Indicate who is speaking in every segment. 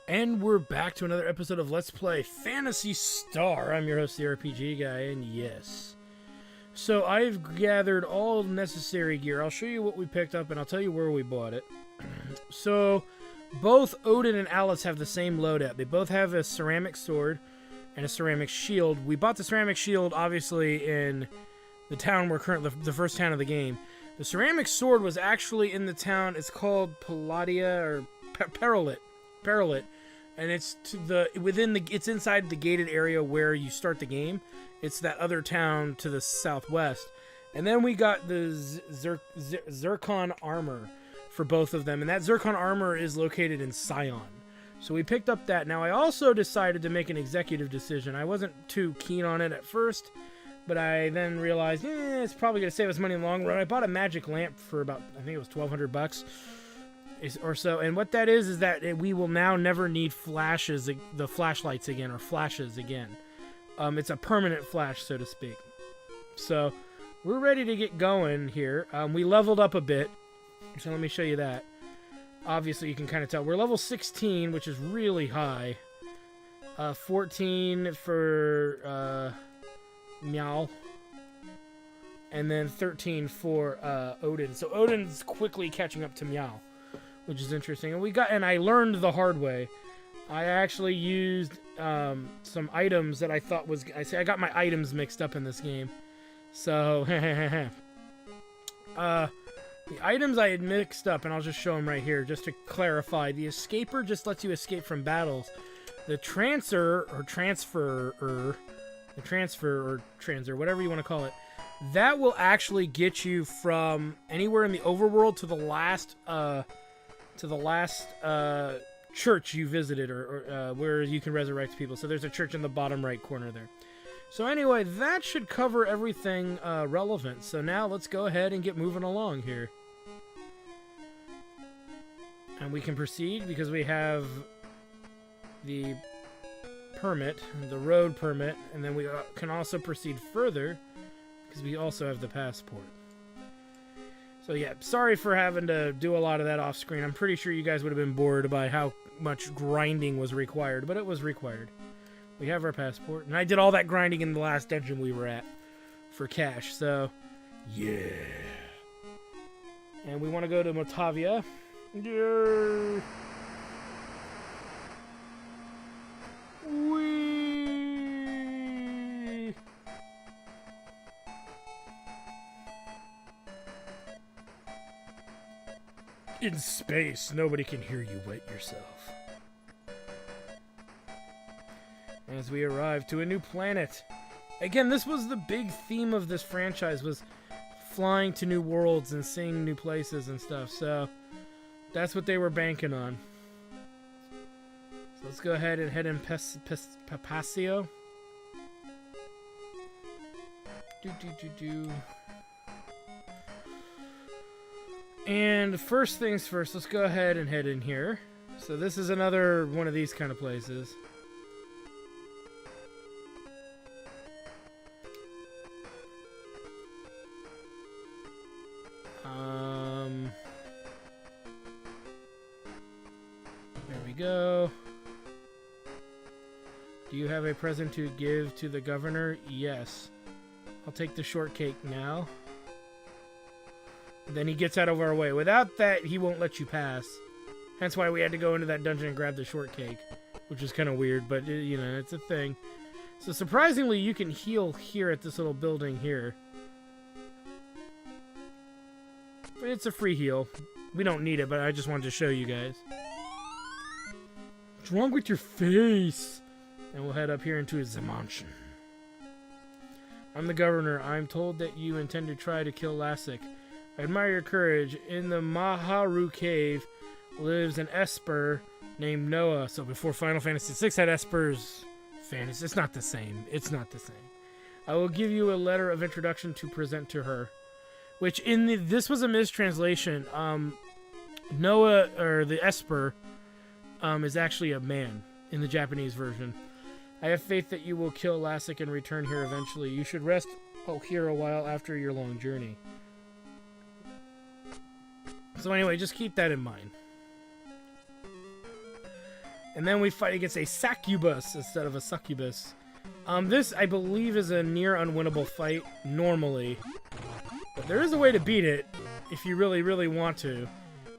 Speaker 1: And we're back to another episode of Let's Play Phantasy Star. I'm your host, the RPG Guy, and yes. So I've gathered all necessary gear. I'll show you what we picked up, and I'll tell you where we bought it. So both Odin and Alice have the same loadout. They both have a ceramic sword and a ceramic shield. We bought the ceramic shield, obviously, in the town we're currently, the first town of the game. The ceramic sword was actually in the town. It's called Palladia or Perilit. And it's to the it's inside the gated area where you start the game. It's that other town to the southwest. And then we got the zircon armor for both of them, and that zircon armor is located in Sion. So we picked up that. Now I also decided to make an executive decision. I wasn't too keen on it at first, but I then realized it's probably going to save us money in the long run. I bought a magic lamp for about, I think it was $1,200 or so, and what that is that we will now never need the flashlights again, or flashes again. It's a permanent flash, so to speak. So we're ready to get going here. We leveled up a bit, so let me show you that. Obviously you can kind of tell we're level 16, which is really high. 14 for Meow, and then 13 for Odin. So Odin's quickly catching up to Meow, which is interesting. And I learned the hard way. I actually used some items that I thought was... I got my items mixed up in this game. So, the items I had mixed up, and I'll just show them right here, just to clarify. The escaper just lets you escape from battles. The transfer, whatever you want to call it, that will actually get you from anywhere in the overworld to the last church you visited, or where you can resurrect people. So there's a church in the bottom right corner there. So anyway, that should cover everything relevant. So now let's go ahead and get moving along here. And we can proceed because we have the permit, the road permit, and then we can also proceed further because we also have the passport. So yeah, sorry for having to do a lot of that off screen. I'm pretty sure you guys would have been bored by how much grinding was required, but it was required. We have our passport, and I did all that grinding in the last dungeon we were at for cash, so yeah. And we want to go to Motavia. Yeah. Whee! In space, nobody can hear you wet yourself. As we arrive to a new planet. Again, this was the big theme of this franchise, was flying to new worlds and seeing new places and stuff. So that's what they were banking on. So let's go ahead and head in Papasio. And first things first, let's go ahead and head in here. So this is another one of these kind of places. There we go. Do you have a present to give to the governor? Yes. I'll take the shortcake now. Then he gets out of our way. Without that, he won't let you pass. Hence why we had to go into that dungeon and grab the shortcake, which is kind of weird, but you know, it's a thing. So surprisingly, you can heal here at this little building here. It's a free heal. We don't need it, but I just wanted to show you guys. What's wrong with your face? And we'll head up here into the mansion. I'm the governor. I'm told that you intend to try to kill Lassic. I admire your courage. In the Maharu cave lives an Esper named Noah. So before Final Fantasy VI had Esper's fantasy, it's not the same. It's not the same. I will give you a letter of introduction to present to her. Which this was a mistranslation. Noah, or the Esper, is actually a man in the Japanese version. I have faith that you will kill Lassic and return here eventually. You should rest here a while after your long journey. So anyway, just keep that in mind. And then we fight against a succubus instead of a succubus. This, I believe, is a near unwinnable fight normally. But there is a way to beat it if you really, really want to.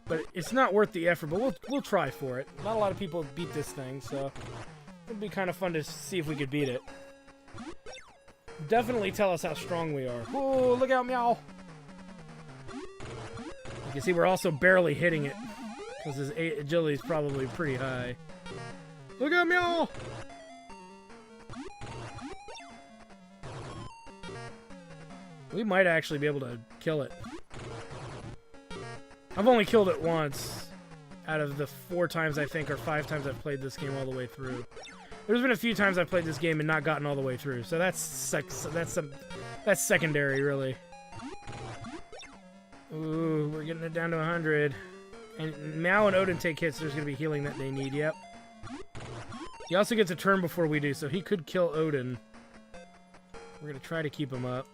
Speaker 1: But it's not worth the effort, but we'll try for it. Not a lot of people beat this thing, so it'd be kind of fun to see if we could beat it. Definitely tell us how strong we are. Oh, look out, meow! You can see we're also barely hitting it, because his agility is probably pretty high. Look out, meow! We might actually be able to kill it. I've only killed it once out of the 4 times, I think, or 5 times I've played this game all the way through. There's been a few times I've played this game and not gotten all the way through, so that's secondary, really. Ooh, we're getting it down to 100. And Mao and Odin take hits, there's going to be healing that they need, yep. He also gets a turn before we do, so he could kill Odin. We're going to try to keep him up.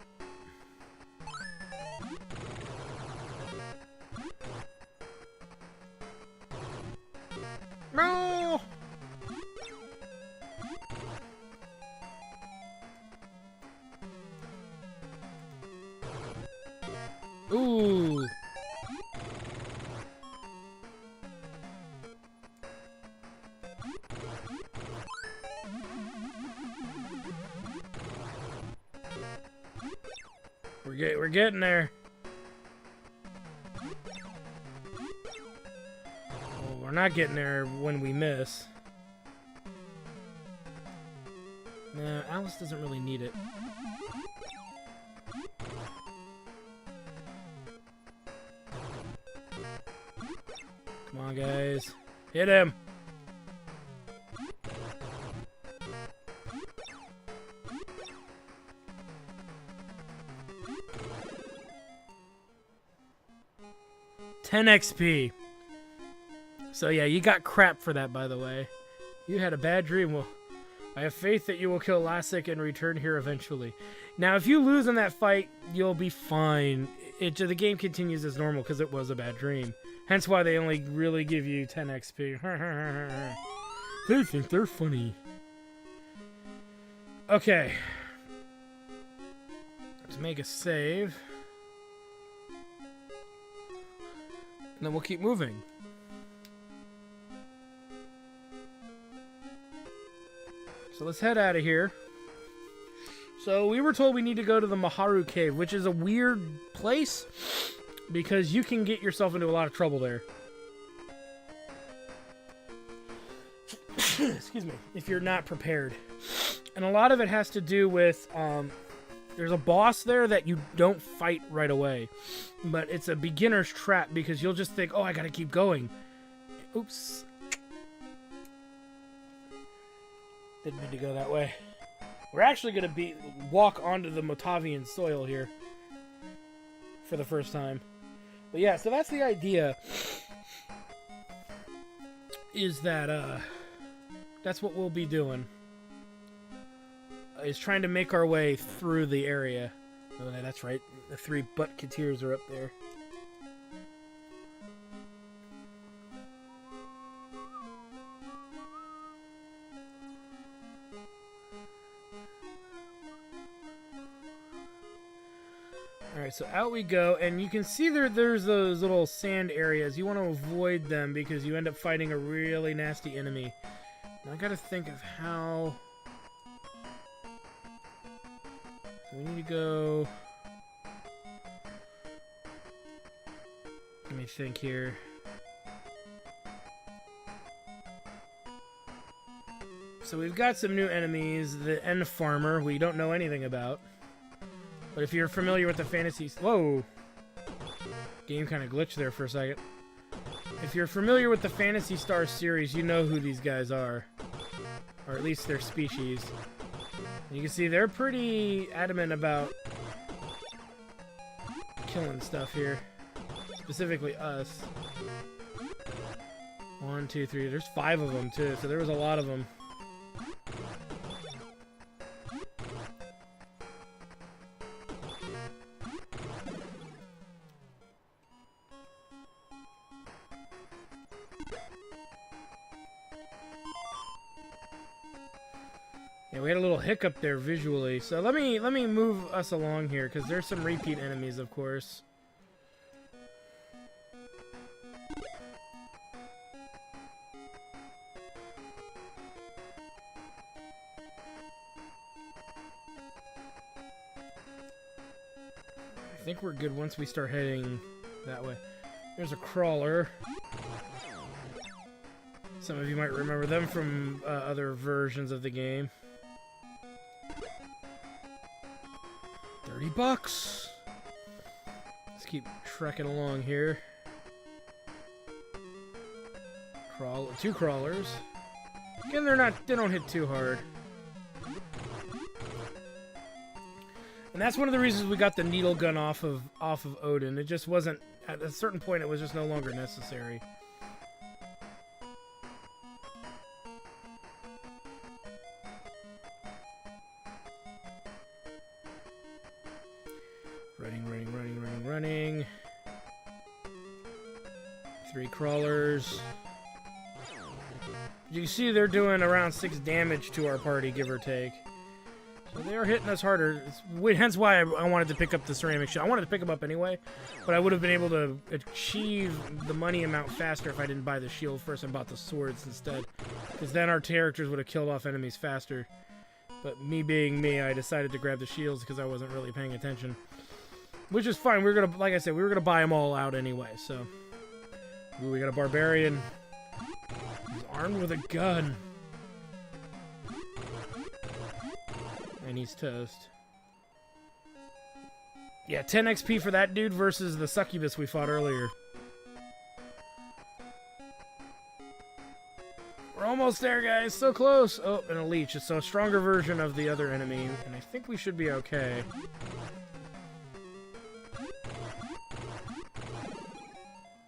Speaker 1: No! Ooh. We're getting there. Well, we're not getting there when we miss. Nah, Alice doesn't really need it. Come on, guys. Hit him! $10 XP. So yeah, you got crap for that, by the way. You had a bad dream. Well, I have faith that you will kill Lassic and return here eventually. Now, if you lose in that fight, you'll be fine. The game continues as normal because it was a bad dream. Hence why they only really give you 10 XP. They think they're funny. Okay. Let's make a save. And then we'll keep moving. So let's head out of here. So we were told we need to go to the Maharu Cave, which is a weird place because you can get yourself into a lot of trouble there. Excuse me. If you're not prepared. And a lot of it has to do with there's a boss there that you don't fight right away. But it's a beginner's trap because you'll just think, oh, I gotta keep going. Oops. Didn't mean to go that way. We're actually gonna walk onto the Motavian soil here. For the first time. But yeah, so that's the idea. Is that, that's what we'll be doing. Is trying to make our way through the area. Oh, that's right. The 3 butt-keteers are up there. Alright, so out we go, and you can see there's those little sand areas. You want to avoid them because you end up fighting a really nasty enemy. Now I gotta think of how... So we need to go... Let me think here. So we've got some new enemies. The End Farmer, we don't know anything about. But if you're familiar with the Phantasy... Whoa! Game kind of glitched there for a second. If you're familiar with the Phantasy Star series, you know who these guys are. Or at least their species. And you can see they're pretty adamant about killing stuff here. Specifically us. 1, 2, 3. There's 5 of them, too, so there was a lot of them. Yeah, we had a little hiccup there visually. So let me move us along here because there's some repeat enemies, of course. I think we're good once we start heading that way. There's a crawler. Some of you might remember them from other versions of the game. $30. Let's keep trekking along here. Two crawlers. Again, they don't hit too hard. And that's one of the reasons we got the needle gun off of Odin. It just wasn't, at a certain point, it was just no longer necessary. Running. 3 crawlers. You can see they're doing around 6 damage to our party, give or take. So they are hitting us harder. Hence why I wanted to pick up the ceramic shield. I wanted to pick them up anyway, but I would have been able to achieve the money amount faster if I didn't buy the shield first and bought the swords instead. Because then our characters would have killed off enemies faster. But me being me, I decided to grab the shields because I wasn't really paying attention. Which is fine. We were gonna, like I said, we were gonna buy them all out anyway. So, ooh, we got a barbarian. He's armed with a gun. And he's toast. Yeah, 10 XP for that dude versus the succubus we fought earlier. We're almost there, guys. So close. Oh, and a leech. It's a stronger version of the other enemy. And I think we should be okay.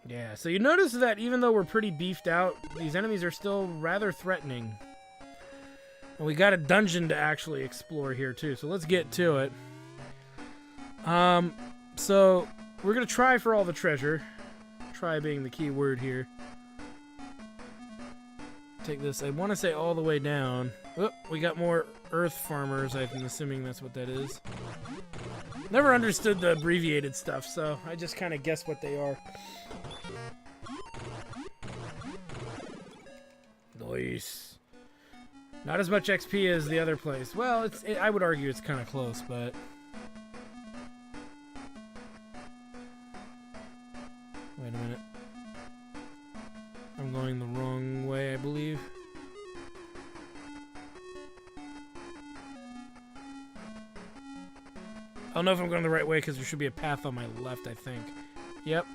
Speaker 1: Yeah, so you notice that even though we're pretty beefed out, these enemies are still rather threatening. And we got a dungeon to actually explore here too, so let's get to it. So we're gonna try for all the treasure. Try being the key word here. Take this, I want to say all the way down. Oh, we got more earth farmers, I'm assuming that's what that is. Never understood the abbreviated stuff, so I just kind of guess what they are. Nice. Not as much XP as the other place. Well, I would argue it's kind of close, but... Wait a minute. I'm going the wrong way, I believe. I don't know if I'm going the right way because there should be a path on my left, I think. Yep.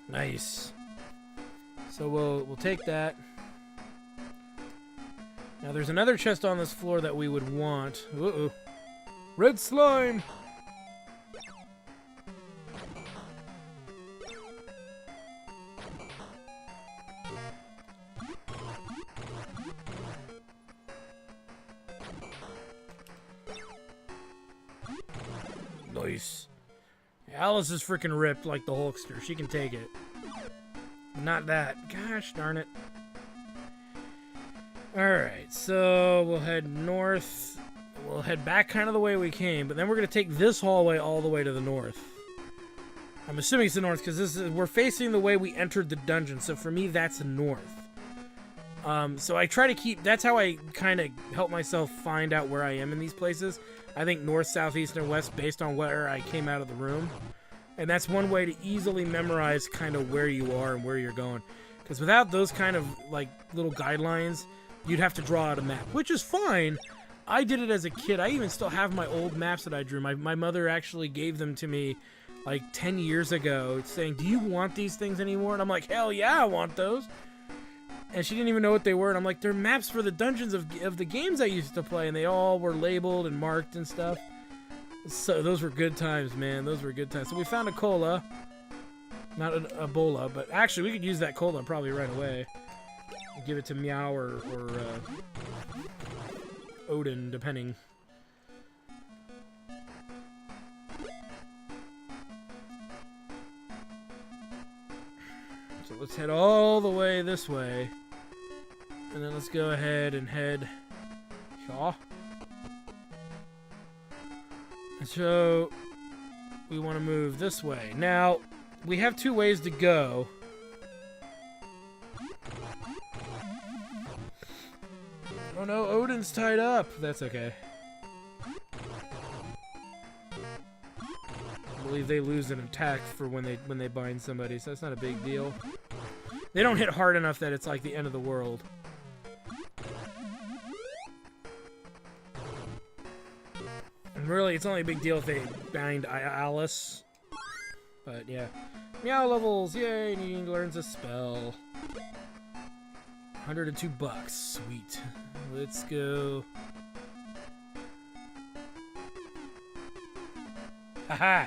Speaker 1: Nice. So we'll take that. Now there's another chest on this floor that we would want. Uh-oh. Red slime! Nice. Alice is freaking ripped like the Hulkster. She can take it. Not that. Gosh darn it. Alright, so we'll head north. We'll head back kind of the way we came, but then we're going to take this hallway all the way to the north. I'm assuming it's the north because we're facing the way we entered the dungeon, so for me that's the north. So I try to keep, that's how I kind of help myself find out where I am in these places. I think north, south, east, and west based on where I came out of the room. And that's one way to easily memorize kind of where you are and where you're going. Because without those kind of like little guidelines, you'd have to draw out a map, which is fine. I did it as a kid. I even still have my old maps that I drew. My mother actually gave them to me like 10 years ago saying, do you want these things anymore? And I'm like, hell yeah, I want those. And she didn't even know what they were. And I'm like, they're maps for the dungeons of the games I used to play. And they all were labeled and marked and stuff. So those were good times, man. Those were good times. So we found a cola. Not an Ebola, but actually we could use that cola probably right away. Give it to Meow or Odin, depending. So let's head all the way this way. And then let's go ahead and head here. And so we want to move this way. Now, we have two ways to go. Oh no, Odin's tied up. That's okay. I believe they lose an attack for when they bind somebody, so that's not a big deal. They don't hit hard enough that it's like the end of the world. And really, it's only a big deal if they bind Alice. But yeah. Meow levels, yay, Needing learns a spell. $102, sweet. Let's go. Haha!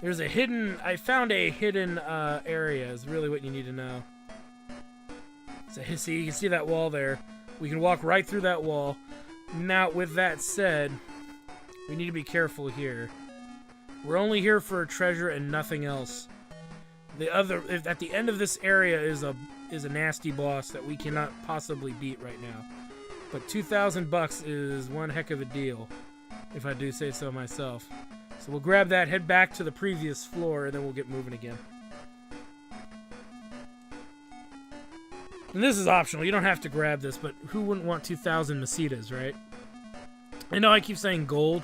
Speaker 1: There's a hidden, I found a hidden area, is really what you need to know. So, see, you can see that wall there. We can walk right through that wall. Now, with that said, we need to be careful here. We're only here for treasure and nothing else. At the end of this area is a nasty boss that we cannot possibly beat right now. But $2,000 is one heck of a deal, if I do say so myself. So we'll grab that, head back to the previous floor, and then we'll get moving again. And this is optional. You don't have to grab this, but who wouldn't want 2,000 Masitas, right? I know I keep saying gold.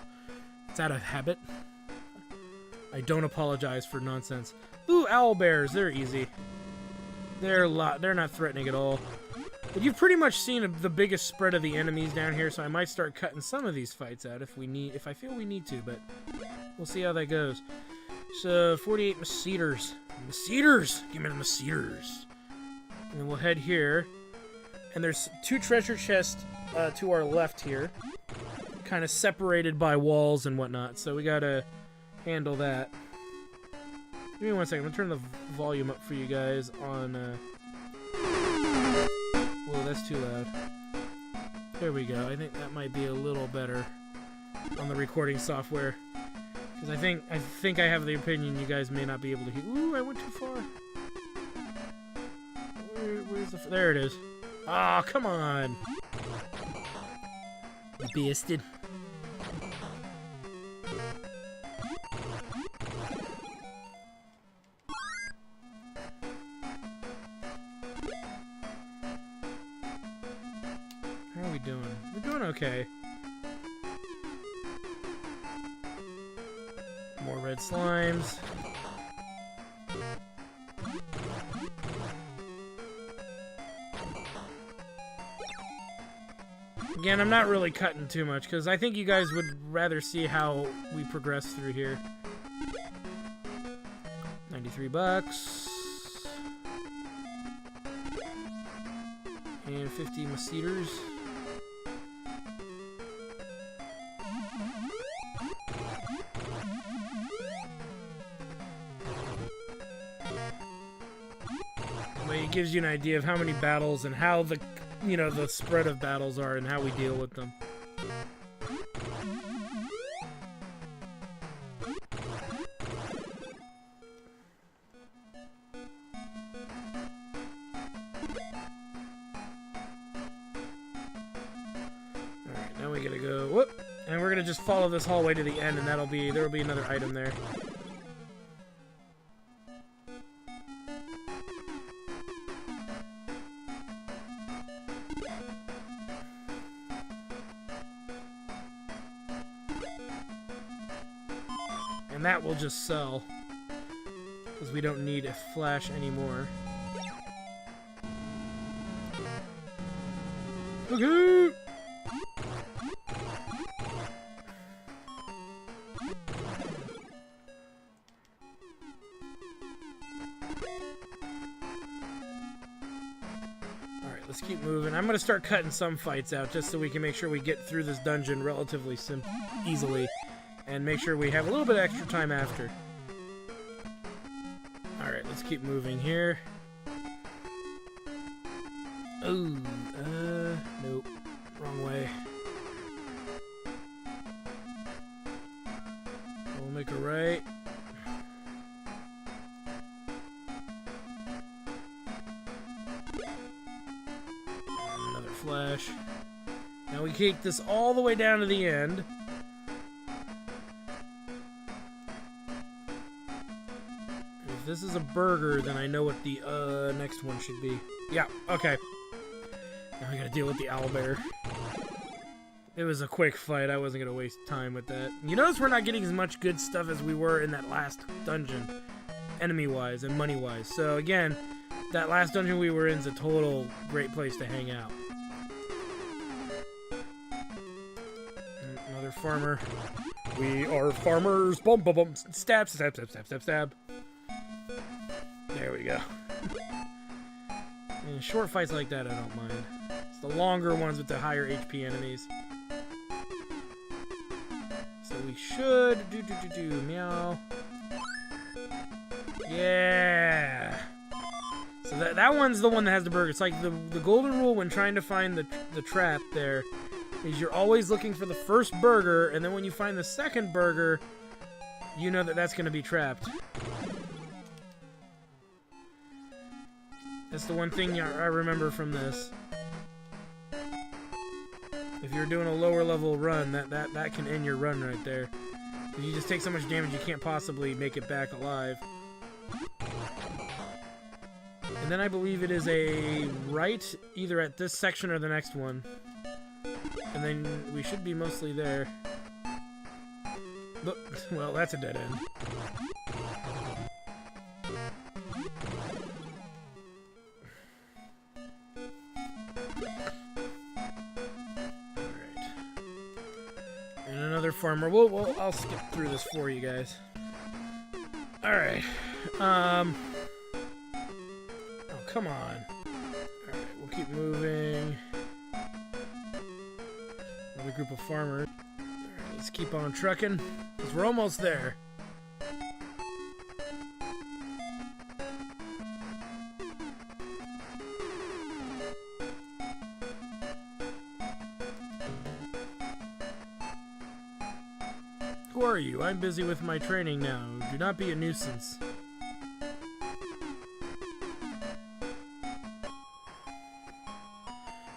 Speaker 1: It's out of habit. I don't apologize for nonsense. Ooh, owl bears. They're easy. They're not threatening at all. But you've pretty much seen the biggest spread of the enemies down here, so I might start cutting some of these fights out if I feel we need to, but we'll see how that goes. So, 48 Masitas. Masitas! Give me the Masitas. And then we'll head here. And there's two treasure chests to our left here. Kind of separated by walls and whatnot, so we gotta handle that. Give me one second. I'm gonna turn the volume up for you guys on... Whoa, that's too loud. There we go. I think that might be a little better on the recording software. Because I think I have the opinion you guys may not be able to hear. Ooh, I went too far. Where's the... There it is. Ah, come on. Bastard. How are we doing? We're doing okay. More red slimes. Again, I'm not really cutting too much, because I think you guys would rather see how we progress through here. $93. And 50 Masitas. But it gives you an idea of how many battles and how the spread of battles are and how we deal with them. Alright, now we gotta go, whoop, and we're gonna just follow this hallway to the end, and there'll be another item there. And that will just sell, because we don't need a flash anymore. Okay. Alright, let's keep moving. I'm going to start cutting some fights out just so we can make sure we get through this dungeon relatively easily. And make sure we have a little bit of extra time after. Alright, let's keep moving here. Oh, nope. Wrong way. We'll make a right. flash. Now we take this all the way down to the end. If this is a burger, then I know what the next one should be. Yeah, okay. Now I gotta deal with the owlbear. It was a quick fight. I wasn't gonna waste time with that. You notice we're not getting as much good stuff as we were in that last dungeon, enemy-wise and money-wise. So again, that last dungeon we were in is a total great place to hang out. Another farmer. We are farmers. Bum bum bum. Stab, stab, stab, stab, stab, stab. There we go. And short fights like that I don't mind. It's the longer ones with the higher HP enemies. So we should meow. Yeah. So that one's the one that has the burger. It's like the golden rule when trying to find the trap there is you're always looking for the first burger, and then when you find the second burger, you know that that's going to be trapped. That's the one thing I remember from this. If you're doing a lower level run, that can end your run right there. If you just take so much damage, you can't possibly make it back alive. And then I believe it is a right, either at this section or the next one. And then we should be mostly there. But, well, that's a dead end. Farmer. I'll skip through this for you guys. Alright. Oh, come on. Alright, we'll keep moving. Another group of farmers. Alright, let's keep on trucking, because we're almost there. Who are you? I'm busy with my training now. Do not be a nuisance.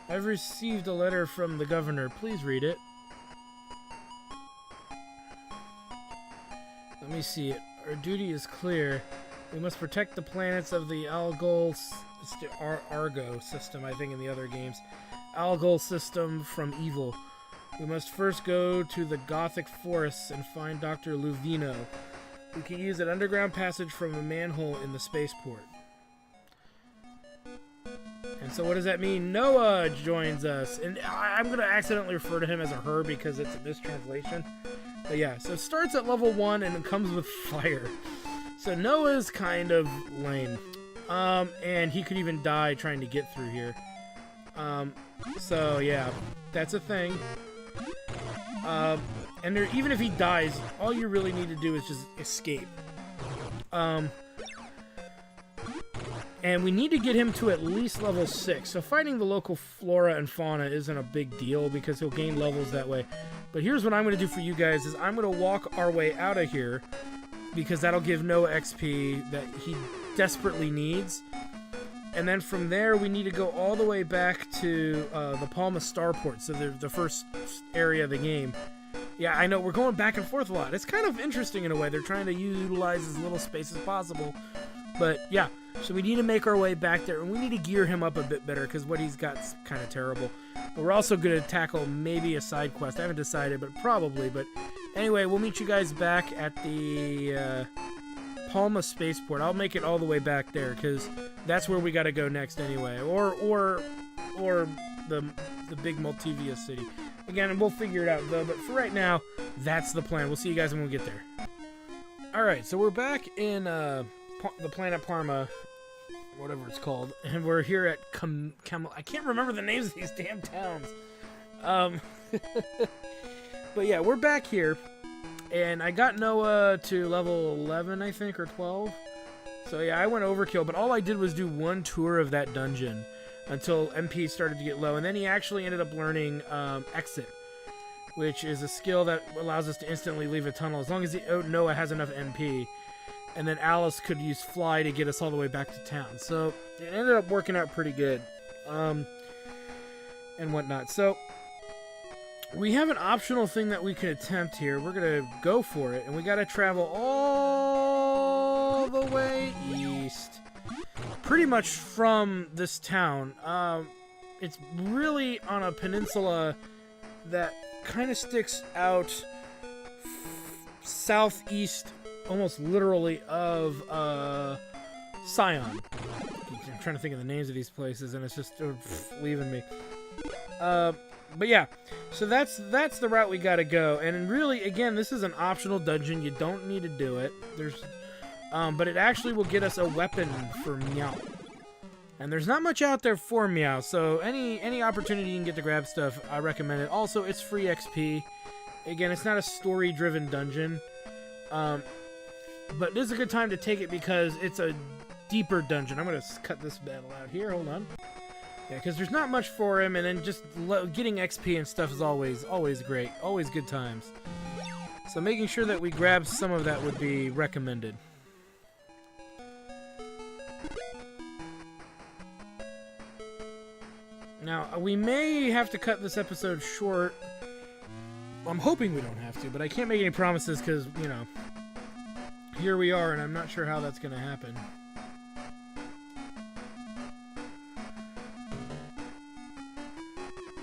Speaker 1: I've received a letter from the governor. Please read it. Let me see it. Our duty is clear. We must protect the planets of the Algol Argo system, I think in the other games. Algol system from evil. We must first go to the Gothic forests and find Dr. Luvino. We can use an underground passage from a manhole in the spaceport. And so what does that mean? Noah joins us. And I'm going to accidentally refer to him as a her because it's a mistranslation. But yeah, so it starts at level 1 and it comes with fire. So Noah's kind of lame. And he could even die trying to get through here. So yeah, that's a thing. And there, even if he dies, all you really need to do is just escape. And we need to get him to at least level 6. So fighting the local flora and fauna isn't a big deal because he'll gain levels that way. But here's what I'm going to do for you guys is I'm going to walk our way out of here because that'll give Noah XP that he desperately needs. And then from there, we need to go all the way back to the Palma Starport, so the first area of the game. Yeah, I know, we're going back and forth a lot. It's kind of interesting in a way. They're trying to utilize as little space as possible. But, yeah, so we need to make our way back there, and we need to gear him up a bit better, because what he's got is kind of terrible. But we're also going to tackle maybe a side quest. I haven't decided, but probably. But anyway, we'll meet you guys back at the Palma Spaceport. I'll make it all the way back there, because that's where we got to go next anyway. Or the big Multivia city. Again, we'll figure it out, though. But for right now, that's the plan. We'll see you guys when we get there. Alright, so we're back in the planet Parma, whatever it's called, and we're here at I can't remember the names of these damn towns. But yeah, we're back here, and I got Noah to level 11, I think, or 12. So yeah, I went overkill, but all I did was do one tour of that dungeon until MP started to get low, and then he actually ended up learning Exit, which is a skill that allows us to instantly leave a tunnel as long as Noah has enough MP. And then Alice could use Fly to get us all the way back to town. So it ended up working out pretty good. and whatnot. So we have an optional thing that we can attempt here. We're going to go for it, and we got to travel all the way east. Pretty much from this town. It's really on a peninsula that kind of sticks out southeast, almost literally, of Scion. I'm trying to think of the names of these places, and it's just leaving me. But yeah, so that's the route we gotta go. And really, again, this is an optional dungeon. You don't need to do it. But it actually will get us a weapon for Meow. And there's not much out there for Meow, so any opportunity you can get to grab stuff, I recommend it. Also, it's free XP. Again, it's not a story-driven dungeon. But this is a good time to take it because it's a deeper dungeon. I'm going to cut this battle out here. Hold on. Yeah, because there's not much for him, and then just getting XP and stuff is always great. Always good times. So making sure that we grab some of that would be recommended. Now, we may have to cut this episode short. I'm hoping we don't have to, but I can't make any promises because, you know, here we are, and I'm not sure how that's going to happen.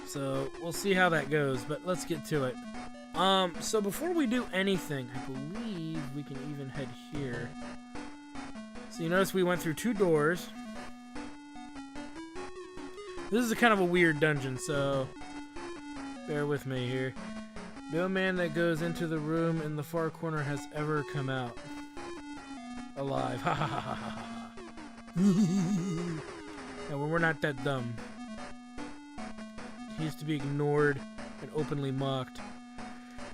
Speaker 1: So, we'll see how that goes, but let's get to it. So before we do anything, I believe we can even head here. So you notice we went through 2 doors. This is a kind of a weird dungeon, so bear with me here. No man that goes into the room in the far corner has ever come out alive. Ha ha ha ha ha. No, we're not that dumb. He used to be ignored and openly mocked.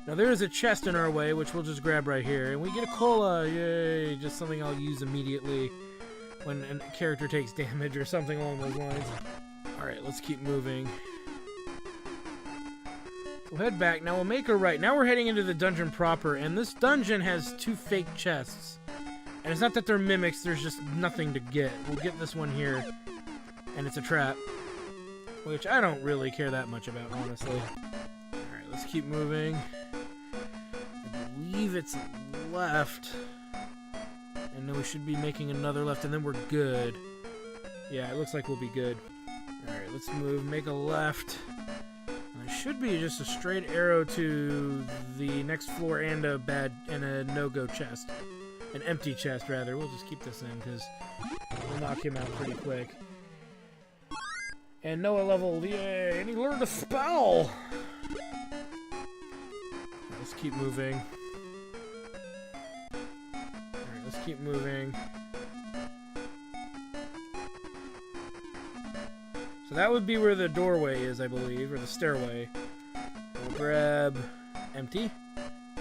Speaker 1: Now there is a chest in our way, which we'll just grab right here. And we get a cola. Yay! Just something I'll use immediately when a character takes damage or something along those lines. Alright, let's keep moving. We'll head back. Now we'll make a right. Now we're heading into the dungeon proper, and this dungeon has 2 fake chests. And it's not that they're mimics, there's just nothing to get. We'll get this one here, and it's a trap. Which I don't really care that much about, honestly. Alright, let's keep moving. I believe it's left. And then we should be making another left, and then we're good. Yeah, it looks like we'll be good. Alright, let's move, make a left. And it should be just a straight arrow to the next floor and a no-go chest. An empty chest, rather. We'll just keep this in, because we'll knock him out pretty quick. And Noah leveled, yay! And he learned a spell! Let's keep moving. Alright, let's keep moving. So that would be where the doorway is, I believe, or the stairway. We'll grab empty.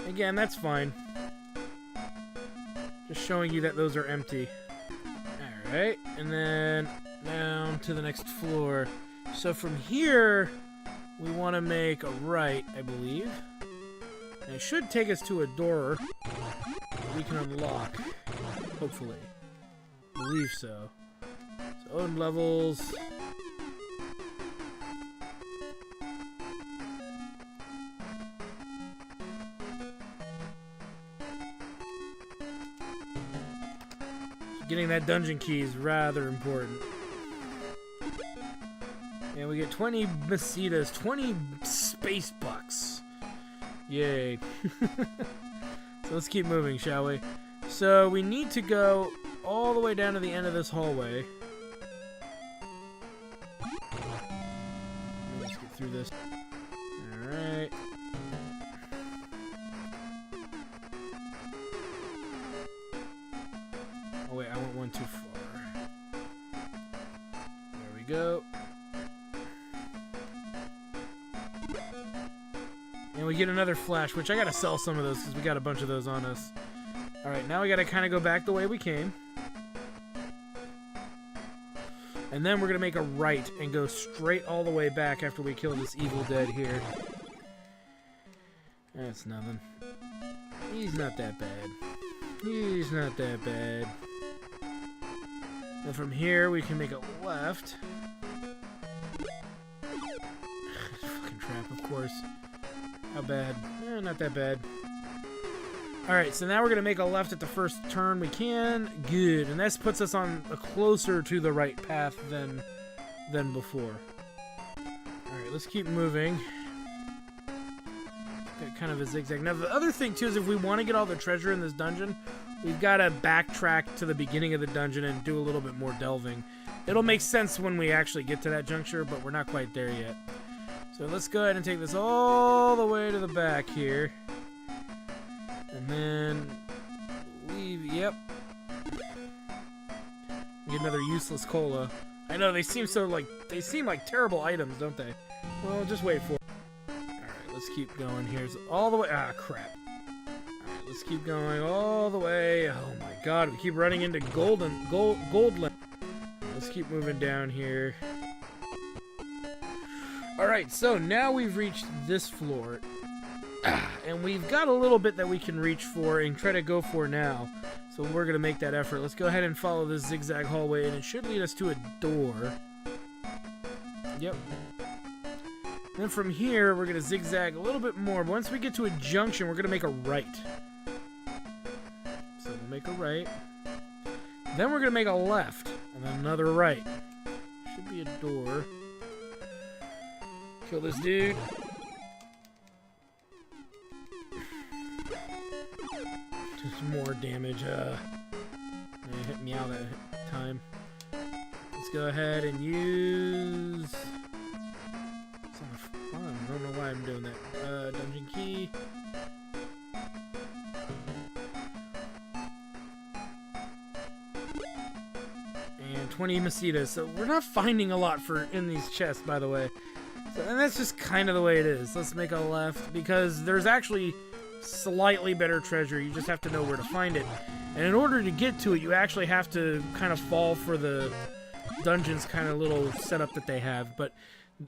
Speaker 1: Again, that's fine. Just showing you that those are empty. Alright, and then down to the next floor. So from here, we want to make a right, I believe. And it should take us to a door that we can unlock. Hopefully. I believe so. So own levels. Getting that dungeon key is rather important. And we get 20 Masitas, 20 space bucks. Yay. So let's keep moving, shall we? So we need to go all the way down to the end of this hallway. Let's get through this. Alright. Oh wait, I went one too far. There we go. And we get another flash, which I gotta sell some of those because we got a bunch of those on us. Alright, now we gotta kind of go back the way we came. And then we're gonna make a right and go straight all the way back after we kill this evil dead here. That's nothing. He's not that bad. He's not that bad. And from here we can make a left. course. How bad? Not that bad. Alright, so now we're going to make a left at the first turn we can. Good. And this puts us on a closer to the right path than before. Alright, let's keep moving. Got kind of a zigzag. Now, the other thing, too, is if we want to get all the treasure in this dungeon, we've got to backtrack to the beginning of the dungeon and do a little bit more delving. It'll make sense when we actually get to that juncture, but we're not quite there yet. So let's go ahead and take this all the way to the back here. And then leave, yep. Get another useless cola. I know, they seem like terrible items, don't they? Well, just wait for it. Alright, let's keep going here. So all the way, crap. Alright, let's keep going all the way. Oh my god, we keep running into gold. Let's keep moving down here. Alright, so now we've reached this floor. And we've got a little bit that we can reach for and try to go for now. So we're going to make that effort. Let's go ahead and follow this zigzag hallway, and it should lead us to a door. Yep. Then from here, we're going to zigzag a little bit more. But once we get to a junction, we're going to make a right. So we'll make a right. Then we're going to make a left, and then another right. Should be a door. Kill this dude. Just more damage. It hit me out that time. Let's go ahead and use... I don't know why I'm doing that. Dungeon key. And 20 masitas. So we're not finding a lot in these chests, by the way. So, and that's just kind of the way it is. Let's make a left, because there's actually slightly better treasure. You just have to know where to find it. And in order to get to it, you actually have to kind of fall for the dungeon's kind of little setup that they have. But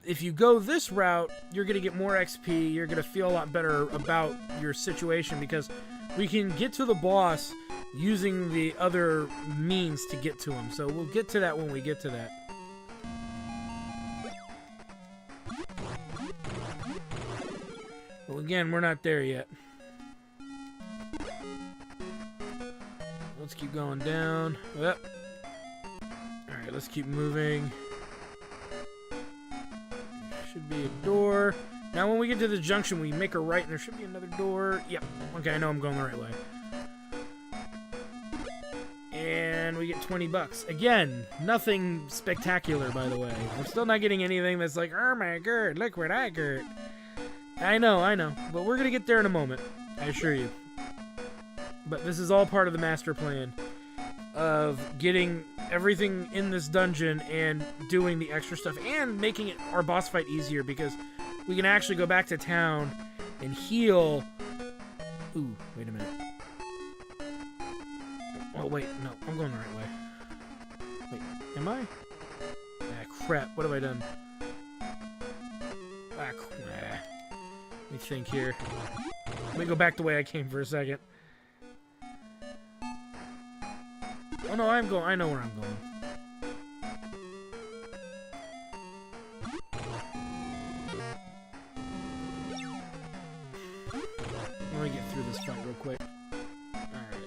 Speaker 1: if you go this route, you're going to get more XP. You're going to feel a lot better about your situation, because we can get to the boss using the other means to get to him. So we'll get to that when we get to that. Well, again, we're not there yet. Let's keep going down. Yep. Alright, let's keep moving. Should be a door. Now when we get to the junction, we make a right and there should be another door. Yep. Okay, I know I'm going the right way. And we get 20 bucks. Again, nothing spectacular, by the way. We're still not getting anything that's like, oh my god, look what I got. I know. But we're going to get there in a moment. I assure you. But this is all part of the master plan of getting everything in this dungeon and doing the extra stuff and making our boss fight easier, because we can actually go back to town and heal. Ooh, wait a minute. Oh, wait. No, I'm going the right way. Wait, am I? Ah, crap. What have I done? Ah, crap. Let me think here. Let me go back the way I came for a second. Oh no, I know where I'm going. Let me get through this fight real quick.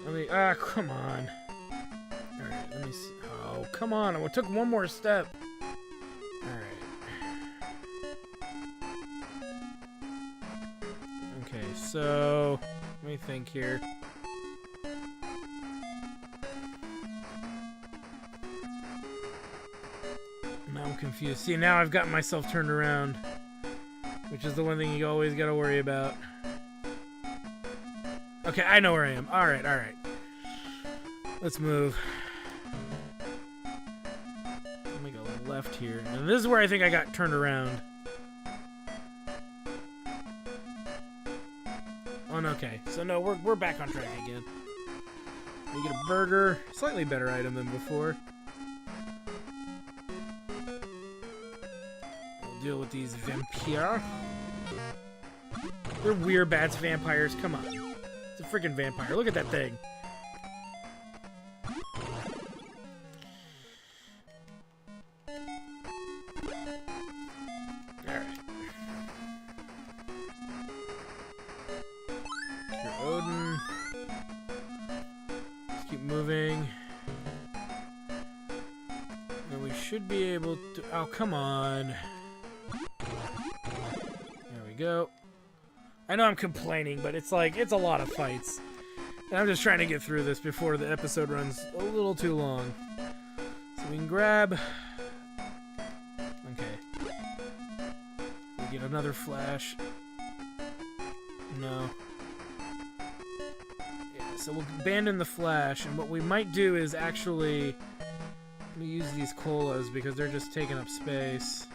Speaker 1: Alright, come on. Alright, let me see. Oh, come on, I took one more step. Okay, so let me think here. Now I'm confused. See, now I've got myself turned around, which is the one thing you always got to worry about. Okay, I know where I am. Alright. Let's move. Let me go left here. And this is where I think I got turned around. Oh, no, okay. So, no, we're back on track again. We get a burger. Slightly better item than before. We'll deal with these vampires. They're weird bats vampires. Come on. It's a freaking vampire. Look at that thing. Alright. going. And we should be able to... Oh, come on. There we go. I know I'm complaining, but it's like, it's a lot of fights. And I'm just trying to get through this before the episode runs a little too long. So we can grab... Okay. We get another flash. No. Yeah, so we'll abandon the flash, and what we might do is actually... Let me use these colas because they're just taking up space.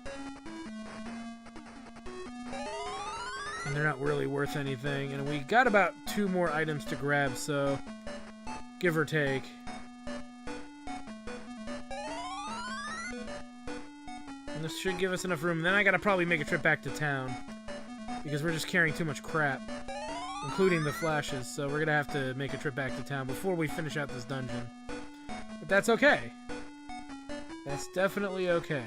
Speaker 1: And they're not really worth anything. And we got about 2 more items to grab, so give or take. And this should give us enough room. Then I gotta probably make a trip back to town because we're just carrying too much crap, including the flashes. So we're gonna have to make a trip back to town before we finish out this dungeon. But that's okay. That's definitely okay.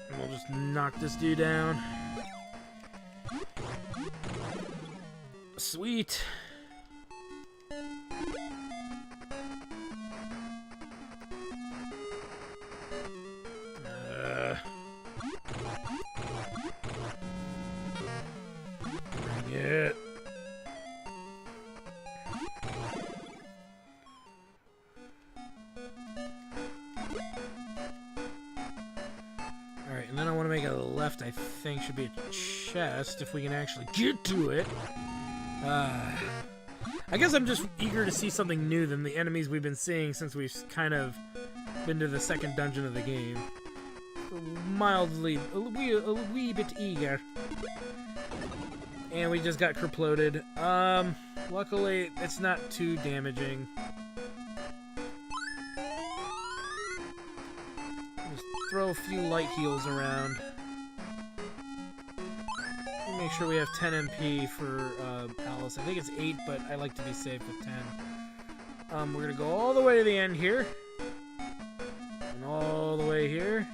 Speaker 1: And we'll just knock this dude down. Sweet. Bring it. Alright, and then I want to make a left, I think, should be a chest, if we can actually get to it. I guess I'm just eager to see something new than the enemies we've been seeing since we've kind of been to the second dungeon of the game. Mildly, a wee bit eager. And we just got kerploded. Luckily, it's not too damaging. Just throw a few light heals around. Make sure we have 10 MP for Alice. I think it's 8, but I like to be safe with 10. We're gonna go all the way to the end here. And all the way here.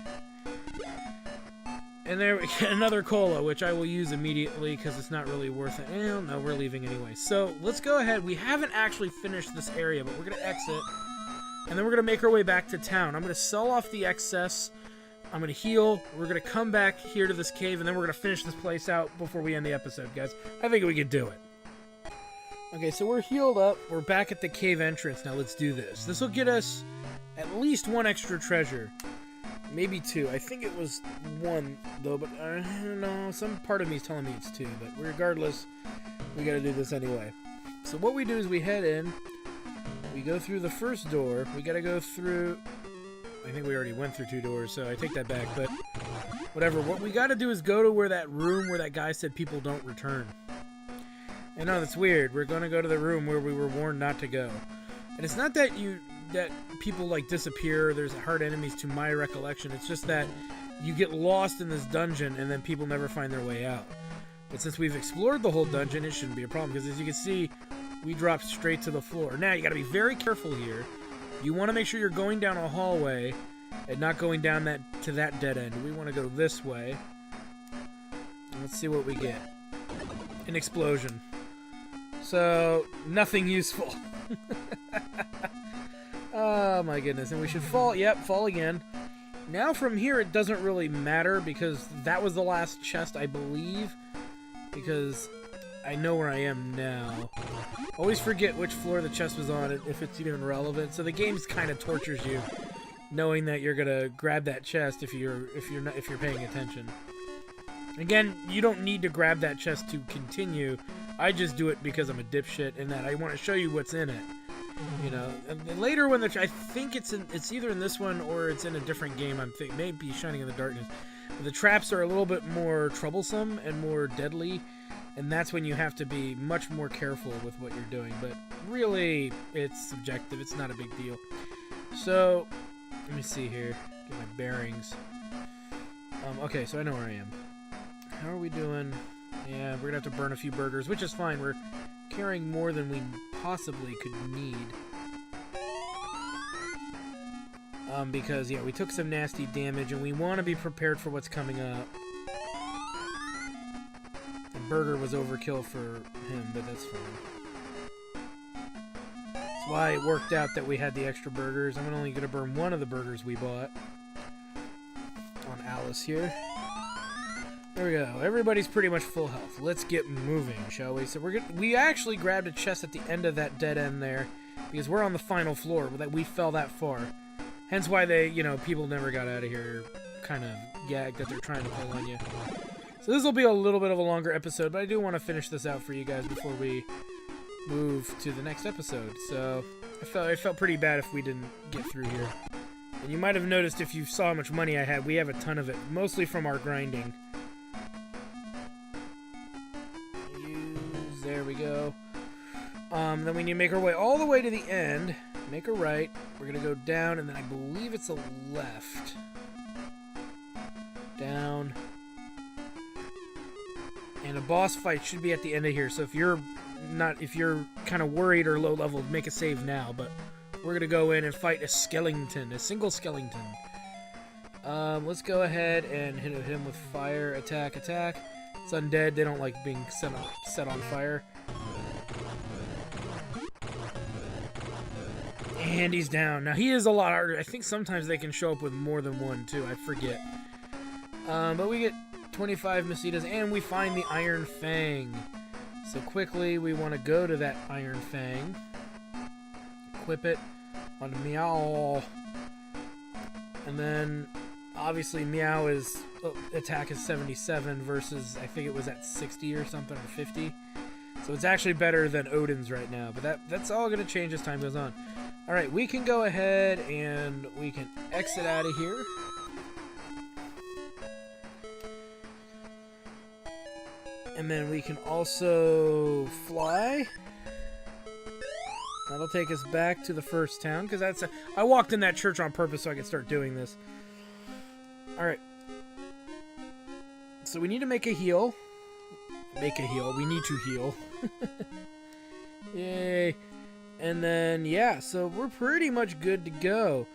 Speaker 1: And there we get another cola, which I will use immediately because it's not really worth it. Eh, no, we're leaving anyway. So let's go ahead. We haven't actually finished this area, but we're gonna exit. And then we're gonna make our way back to town. I'm gonna sell off the excess. I'm going to heal, we're going to come back here to this cave, and then we're going to finish this place out before we end the episode, guys. I think we can do it. Okay, so we're healed up. We're back at the cave entrance. Now let's do this. This will get us at least 1 extra treasure. Maybe 2. I think it was 1, though, but I don't know. Some part of me is telling me it's 2, but regardless, we got to do this anyway. So what we do is we head in. We go through the first door. We got to go through... I think we already went through 2 doors, so I take that back, but whatever. What we gotta do is go to where that room where that guy said people don't return. I know, that's weird. We're gonna go to the room where we were warned not to go. And it's not that people, like, disappear, there's hard enemies to my recollection. It's just that you get lost in this dungeon and then people never find their way out. But since we've explored the whole dungeon, it shouldn't be a problem, because as you can see, we dropped straight to the floor. Now, you gotta be very careful here. You want to make sure you're going down a hallway and not going down to that dead end. We want to go this way. Let's see what we get. An explosion. So, nothing useful. Oh my goodness. And we should fall. Yep, fall again. Now from here it doesn't really matter because that was the last chest, I believe. Because I know where I am now. Always forget which floor the chest was on, if it's even relevant. So the game kind of tortures you, knowing that you're gonna grab that chest if you're paying attention. Again, you don't need to grab that chest to continue. I just do it because I'm a dipshit, and that I want to show you what's in it. You know, and later when I think it's either in this one or it's in a different game. Maybe Shining in the Darkness. The traps are a little bit more troublesome and more deadly. And that's when you have to be much more careful with what you're doing. But really, it's subjective. It's not a big deal. So, let me see here. Get my bearings. Okay, so I know where I am. How are we doing? Yeah, we're going to have to burn a few burgers, which is fine. We're carrying more than we possibly could need. Because, yeah, we took some nasty damage, and we want to be prepared for what's coming up. burger was overkill for him, but that's fine. That's why it worked out that we had the extra burgers. I'm only going to burn one of the burgers we bought on Alice here. There we go. Everybody's pretty much full health. Let's get moving, shall we? So we actually grabbed a chest at the end of that dead end there because we're on the final floor, but we fell that far. Hence why they, people never got out of here kind of gagged that they're trying to pull on you. So this will be a little bit of a longer episode, but I do want to finish this out for you guys before we move to the next episode. So I felt pretty bad if we didn't get through here. And you might have noticed if you saw how much money I had, we have a ton of it, mostly from our grinding. There we go. Then we need to make our way all the way to the end. Make a right. We're going to go down, and then I believe it's a left. Down. And a boss fight should be at the end of here. So if you're kind of worried or low level, make a save now. But we're going to go in and fight a skeleton, a single skeleton. Let's go ahead and hit him with fire, attack. It's undead. They don't like being set on fire. And he's down. Now, he is a lot harder. I think sometimes they can show up with more than one, too. I forget. But we get 25 Masitas, and we find the Iron Fang. So quickly, we want to go to that Iron Fang. Equip it on Meow. And then, obviously, Meow is... attack is 77 versus, I think it was at 60 or something, or 50. So it's actually better than Odin's right now. But that's all going to change as time goes on. Alright, we can go ahead and we can exit out of here. And then we can also fly. That'll take us back to the first town, because I walked in that church on purpose so I could start doing this. Alright. So we need to make a heal. We need to heal. Yay. And then, yeah, so we're pretty much good to go.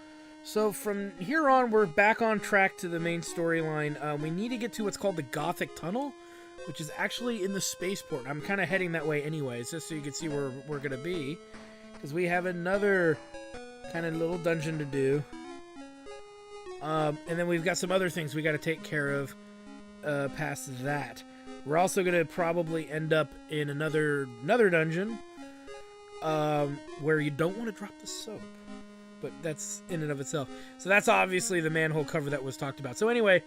Speaker 1: So from here on, we're back on track to the main storyline. We need to get to what's called the Gothic Tunnel, which is actually in the spaceport. I'm kind of heading that way anyways, just so you can see where we're going to be. Because we have another kind of little dungeon to do. And then we've got some other things we got to take care of past that. We're also going to probably end up in another dungeon. Where you don't want to drop the soap. But that's in and of itself. So that's obviously the manhole cover that was talked about. So anyway,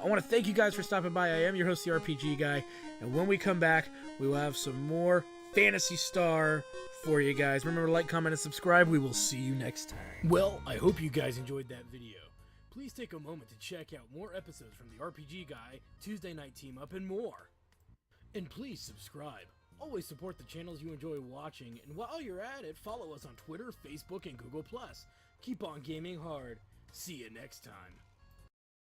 Speaker 1: I want to thank you guys for stopping by. I am your host, the RPG Guy. And when we come back, we will have some more Phantasy Star for you guys. Remember to like, comment, and subscribe. We will see you next time. Well, I hope you guys enjoyed that video. Please take a moment to check out more episodes from the RPG Guy, Tuesday Night Team Up, and more. And please subscribe. Always support the channels you enjoy watching, and while you're at it, follow us on Twitter, Facebook, and Google+. Keep on gaming hard. See you next time.